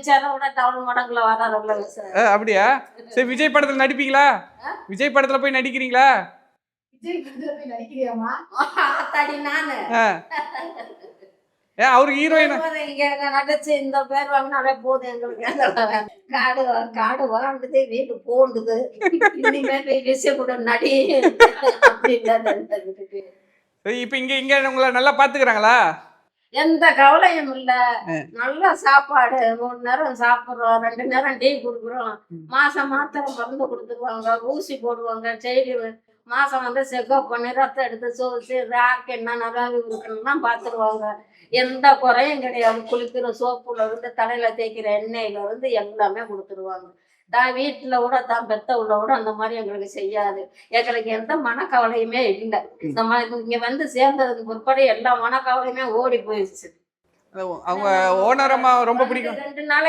வச்சாலும் கூட down மடங்குல வராருல்ல sir. அப்படியா? சரி, விஜய் படத்துல நடிப்பீங்களா? விஜய் படத்துல போய் நடிக்கிறீங்களா? விஜய் படத்துல போய் நடிக்கிறியாமா? அத்தாடி நானு. அவரு ஹீரோயின் இங்க நடிச்சு இந்த பேர் வாங்கினாலே போதும் எங்களுக்கு. காடு வாழ்ந்துது, வீட்டு போண்டுது, இனிமே போய் விஷயம் கூட நடி அப்படின்னு. இப்ப இங்க உங்களை நல்லா பாத்துக்கிறாங்களா? எந்த கவலையும் இல்ல. நல்ல சாப்பாடு, 3 நேரம் சாப்பிடுறோம், 2 நேரம் டீ குடுக்குறோம். மாசம் மருந்து கொடுத்துருவாங்க, ஊசி போடுவாங்க, டெய்லி மாசம் வந்து செக்கப் பண்ணி ரத்தம் எடுத்து சோதிச்சு யாருக்கு என்ன நல்லா இருக்குன்னா பாத்துருவாங்க. எந்த குறையும் கிடையாது. குளிக்கிற சோப்புல இருந்து தலையில தேய்க்கிற எண்ணெயில இருந்து எல்லாமே கொடுத்துருவாங்க. தான் வீட்டுல கூட தான் பெத்த உள்ள கூட அந்த மாதிரி எங்களுக்கு செய்யாது. எங்களுக்கு எந்த மனக்கவலையுமே இல்லை. இந்த மாதிரி இங்க வந்து சேர்ந்ததுக்கு பிற்பாடு எல்லா மனக்கவலையுமே ஓடி போயிடுச்சு. அவங்க ஓனர் அம்மா ரொம்ப பிடிக்கும். 2 நாளைக்கு